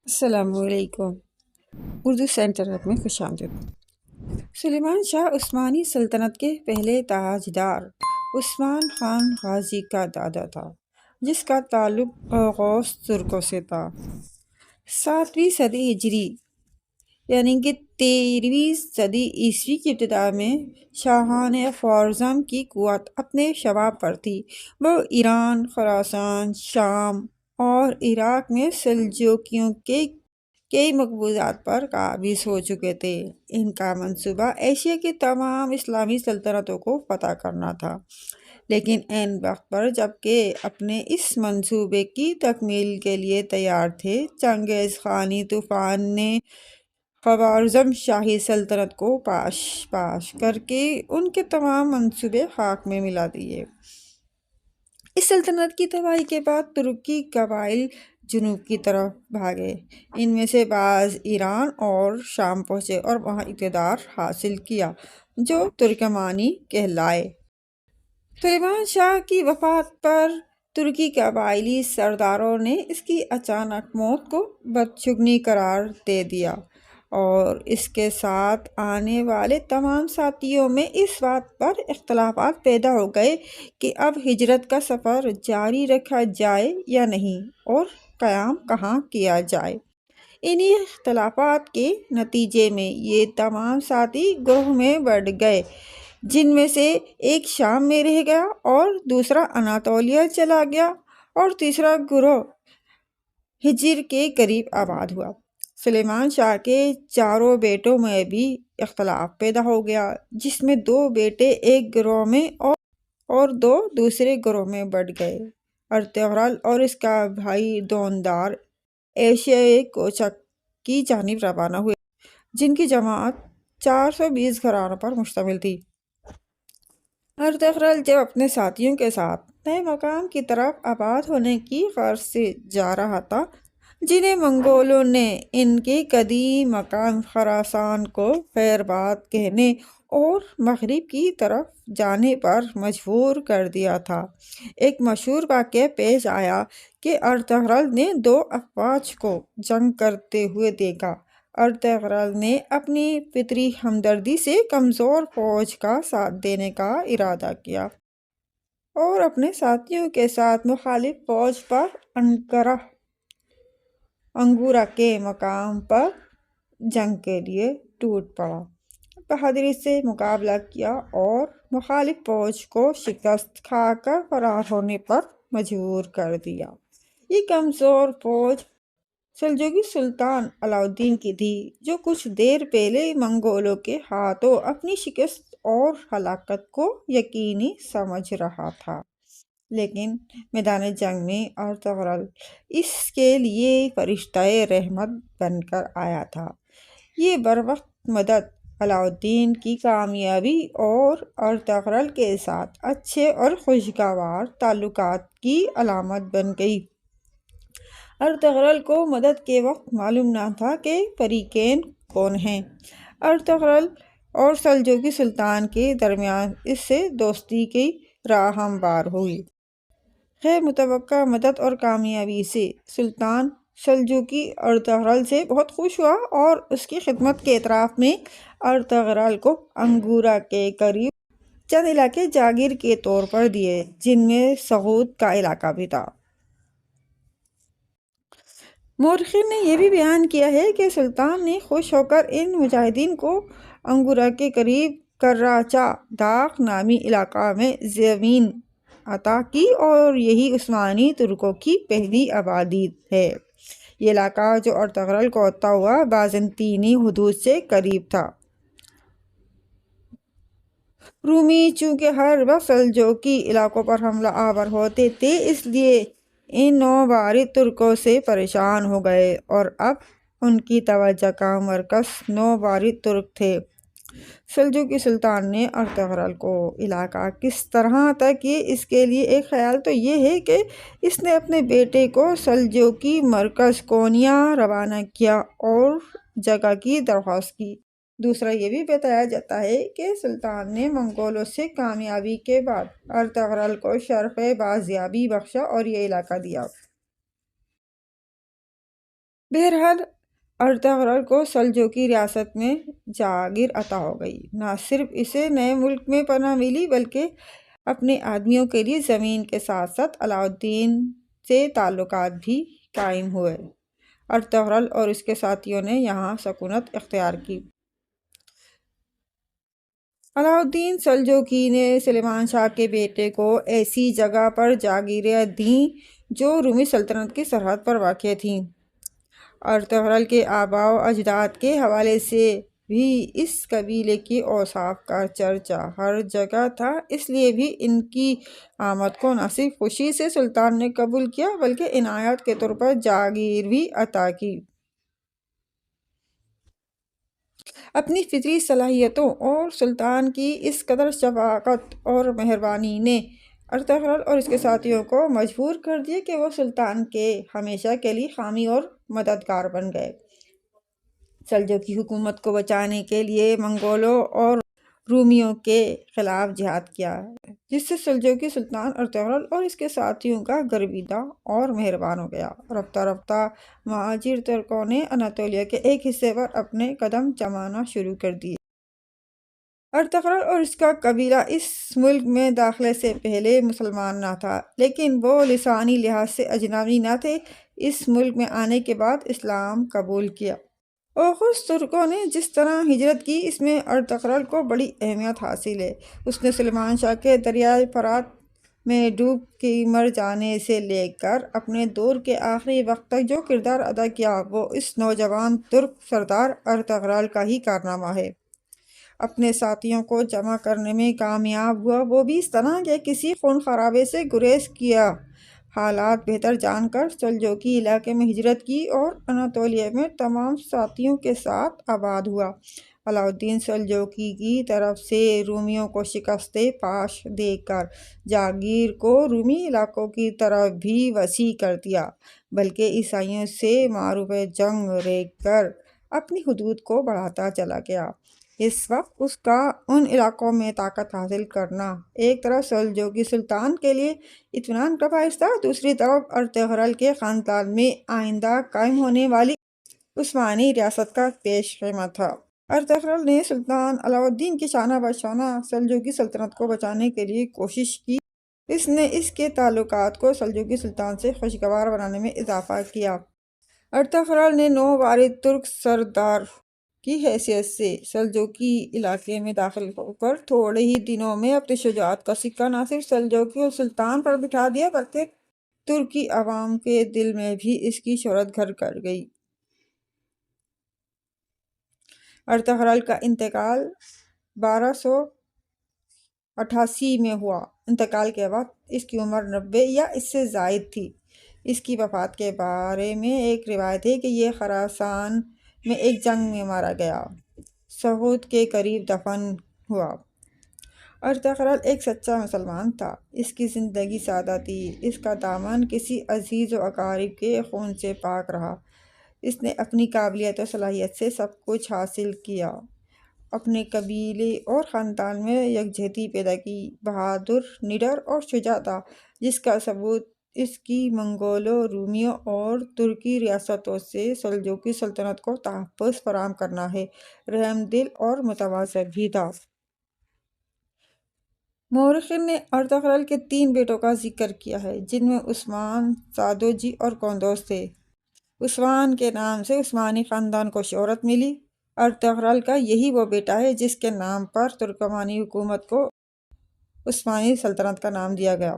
السلام علیکم۔ اردو سینٹر میں خوش آمدید۔ سلیمان شاہ عثمانی سلطنت کے پہلے تاجدار عثمان خان غازی کا دادا تھا، جس کا تعلق اوغوز ترکوں سے تھا۔ 7ویں صدی ہجری یعنی کہ 13ویں صدی عیسوی کی ابتدا میں شاہان خوارزم کی قوت اپنے شباب پر تھی۔ وہ ایران، خراسان، شام اور عراق میں سلجوقیوں کے کئی مقبوضات پر قابض ہو چکے تھے۔ ان کا منصوبہ ایشیا کی تمام اسلامی سلطنتوں کو فتح کرنا تھا، لیکن عین وقت پر جب کہ اپنے اس منصوبے کی تکمیل کے لیے تیار تھے، چنگیز خانی طوفان نے خوارزم شاہی سلطنت کو پاش کر کے ان کے تمام منصوبے خاک میں ملا دیے۔ اس سلطنت کی تباہی کے بعد ترکی قبائل جنوب کی طرف بھاگے۔ ان میں سے بعض ایران اور شام پہنچے اور وہاں اقتدار حاصل کیا، جو ترکمانی کہلائے۔ سلیمان شاہ کی وفات پر ترکی قبائلی سرداروں نے اس کی اچانک موت کو بدشگونی قرار دے دیا، اور اس کے ساتھ آنے والے تمام ساتھیوں میں اس بات پر اختلافات پیدا ہو گئے کہ اب ہجرت کا سفر جاری رکھا جائے یا نہیں، اور قیام کہاں کیا جائے۔ انہی اختلافات کے نتیجے میں یہ تمام ساتھی گروہ میں بٹ گئے، جن میں سے ایک شام میں رہ گیا اور دوسرا اناطولیہ چلا گیا، اور تیسرا گروہ ہجر کے قریب آباد ہوا۔ سلیمان شاہ کے چاروں بیٹوں میں بھی اختلاف پیدا ہو گیا، جس میں 2 بیٹے ایک گروہ میں اور 2 دوسرے گروہ میں بٹ گئے۔ ارطغرل اور اس کا بھائی دوندار ایشیائے کوچک کی جانب روانہ ہوئے، جن کی جماعت 420 گھرانوں پر مشتمل تھی۔ ارطغرل جب اپنے ساتھیوں کے ساتھ نئے مقام کی طرف آباد ہونے کی غرض سے جا رہا تھا، جنہیں منگولوں نے ان کے قدیم مقام خراسان کو خیرآباد کہنے اور مغرب کی طرف جانے پر مجبور کر دیا تھا، ایک مشہور واقعہ پیش آیا کہ ارطغرل نے 2 افواج کو جنگ کرتے ہوئے دیکھا۔ ارطغرل نے اپنی فطری ہمدردی سے کمزور فوج کا ساتھ دینے کا ارادہ کیا اور اپنے ساتھیوں کے ساتھ مخالف فوج پر انگورا کے مقام پر جنگ کے لیے ٹوٹ پڑا، بہادری سے مقابلہ کیا اور مخالف فوج کو شکست کھا کر فرار ہونے پر مجبور کر دیا۔ یہ کمزور فوج سلجوقی سلطان علاء الدین کی تھی، جو کچھ دیر پہلے منگولوں کے ہاتھوں اپنی شکست اور ہلاکت کو یقینی سمجھ رہا تھا۔ لیکن میدان جنگ میں ارطغرل اس کے لیے فرشتہ رحمت بن کر آیا تھا۔ یہ بروقت مدد علاء الدین کی کامیابی اور ارطغرل کے ساتھ اچھے اور خوشگوار تعلقات کی علامت بن گئی۔ ارطغرل کو مدد کے وقت معلوم نہ تھا کہ فریقین کون ہیں۔ ارطغرل اور سلجوقی سلطان کے درمیان اس سے دوستی کی راہ ہموار ہوئی۔ غیر متوقع مدد اور کامیابی سے سلطان سلجوقی ارطغرل سے بہت خوش ہوا اور اس کی خدمت کے اعتراف میں ارطغرل کو انگورا کے قریب چند علاقے جاگیر کے طور پر دیے، جن میں سغود کا علاقہ بھی تھا۔ مورخین نے یہ بھی بیان کیا ہے کہ سلطان نے خوش ہو کر ان مجاہدین کو انگورا کے قریب کراچا داغ نامی علاقہ میں زمین عطا کی، اور یہی عثمانی ترکوں کی پہلی آبادی ہے۔ یہ علاقہ، جو ارطغرل کو عطا ہوا، بازنطینی حدود سے قریب تھا۔ رومی چونکہ ہر وقت سلجوقی علاقوں پر حملہ آور ہوتے تھے، اس لیے ان نوبارد ترکوں سے پریشان ہو گئے، اور اب ان کی توجہ کا مرکز نوبارد ترک تھے۔ سلجوقی سلطان نے ارطغرل کو علاقہ کس طرح عطا کیے، اس کے لیے ایک خیال تو یہ ہے کہ اس نے اپنے بیٹے کو سلجوقی مرکز کونیا روانہ کیا اور جگہ کی درخواست کی۔ دوسرا یہ بھی بتایا جاتا ہے کہ سلطان نے منگولوں سے کامیابی کے بعد ارطغرل کو شرف بازیابی بخشا اور یہ علاقہ دیا۔ بہرحال ارطغرل کو سلجوقی ریاست میں جاگیر عطا ہو گئی۔ نہ صرف اسے نئے ملک میں پناہ ملی بلکہ اپنے آدمیوں کے لیے زمین کے ساتھ ساتھ علاء الدین سے تعلقات بھی قائم ہوئے۔ ارطغرل اور اس کے ساتھیوں نے یہاں سکونت اختیار کی۔ علاء الدین سلجوقی نے سلیمان شاہ کے بیٹے کو ایسی جگہ پر جاگیریں دیں جو رومی سلطنت کی سرحد پر واقع تھیں۔ ارطغرل کے آباء و اجداد کے حوالے سے بھی اس قبیلے کی اوصاف کا چرچا ہر جگہ تھا، اس لیے بھی ان کی آمد کو نہ صرف خوشی سے سلطان نے قبول کیا بلکہ عنایت کے طور پر جاگیر بھی عطا کی۔ اپنی فطری صلاحیتوں اور سلطان کی اس قدر شفقت اور مہربانی نے ارطغرل اور اس کے ساتھیوں کو مجبور کر دیا کہ وہ سلطان کے ہمیشہ کے لیے حامی اور مددگار بن گئے۔ سلجوقی حکومت کو بچانے کے لیے منگولوں اور رومیوں کے خلاف جہاد کیا، جس سے سلجوقی سلطان ارطغرل اور اس کے ساتھیوں کا گرویدہ اور مہربان ہو گیا۔ رفتہ رفتہ مہاجر ترکوں نے اناطولیہ کے ایک حصے پر اپنے قدم جمانا شروع کر دیے۔ ارطغرل اور اس کا قبیلہ اس ملک میں داخلے سے پہلے مسلمان نہ تھا، لیکن وہ لسانی لحاظ سے اجنبی نہ تھے۔ اس ملک میں آنے کے بعد اسلام قبول کیا۔ اوغوز ترکوں نے جس طرح ہجرت کی، اس میں ارطغرل کو بڑی اہمیت حاصل ہے۔ اس نے سلیمان شاہ کے دریائے فرات میں ڈوب کے مر جانے سے لے کر اپنے دور کے آخری وقت تک جو کردار ادا کیا وہ اس نوجوان ترک سردار ارطغرل کا ہی کارنامہ ہے۔ اپنے ساتھیوں کو جمع کرنے میں کامیاب ہوا، وہ بھی اس طرح کہ کسی خون خرابے سے گریز کیا۔ حالات بہتر جان کر سلجوقی علاقے میں ہجرت کی اور اناطولیہ میں تمام ساتھیوں کے ساتھ آباد ہوا۔ علاء الدین سلجوقی کی طرف سے رومیوں کو شکست پاش دے کر جاگیر کو رومی علاقوں کی طرف بھی وسیع کر دیا، بلکہ عیسائیوں سے معروف جنگ رہ کر اپنی حدود کو بڑھاتا چلا گیا۔ اس وقت اس کا ان علاقوں میں طاقت حاصل کرنا ایک طرف سلجوقی سلطان کے لیے اطمینان کا باعث تھا، دوسری طرف ارطغرل کے خاندان میں آئندہ قائم ہونے والی عثمانی ریاست کا پیش خدمت تھا۔ ارطغرل نے سلطان علاء الدین کی شانہ بشانہ سلجوقی سلطنت کو بچانے کے لیے کوشش کی۔ اس نے اس کے تعلقات کو سلجوقی سلطان سے خوشگوار بنانے میں اضافہ کیا۔ ارطغرل نے نووارد ترک سردار کی حیثیت سے سلجوقی علاقے میں داخل ہو کر تھوڑے ہی دنوں میں اپنی شجاعت کا سکہ نہ صرف سلجوقی سلطان پر بٹھا دیا بلکہ ترکی عوام کے دل میں بھی اس کی شہرت گھر کر گئی۔ ارطغرل کا انتقال 1288 میں ہوا۔ انتقال کے وقت اس کی عمر 90 یا اس سے زائد تھی۔ اس کی وفات کے بارے میں ایک روایت ہے کہ یہ خراسان میں ایک جنگ میں مارا گیا، سہود کے قریب دفن ہوا۔ ارطغرل ایک سچا مسلمان تھا، اس کی زندگی سادہ تھی، اس کا دامن کسی عزیز و اقارب کے خون سے پاک رہا۔ اس نے اپنی قابلیت و صلاحیت سے سب کچھ حاصل کیا، اپنے قبیلے اور خاندان میں یکجہتی پیدا کی۔ بہادر، نڈر اور شجاع تھا، جس کا ثبوت اس کی منگولوں، رومیوں اور ترکی ریاستوں سے سلجوقی سلطنت کو تحفظ فراہم کرنا ہے۔ رحم دل اور متواضع بھی تھا۔ مورخین نے ارطغرل کے 3 بیٹوں کا ذکر کیا ہے، جن میں عثمان، سعدوجی اور قندوز تھے۔ عثمان کے نام سے عثمانی خاندان کو شہرت ملی۔ ارطغرل کا یہی وہ بیٹا ہے جس کے نام پر ترکمانی حکومت کو عثمانی سلطنت کا نام دیا گیا۔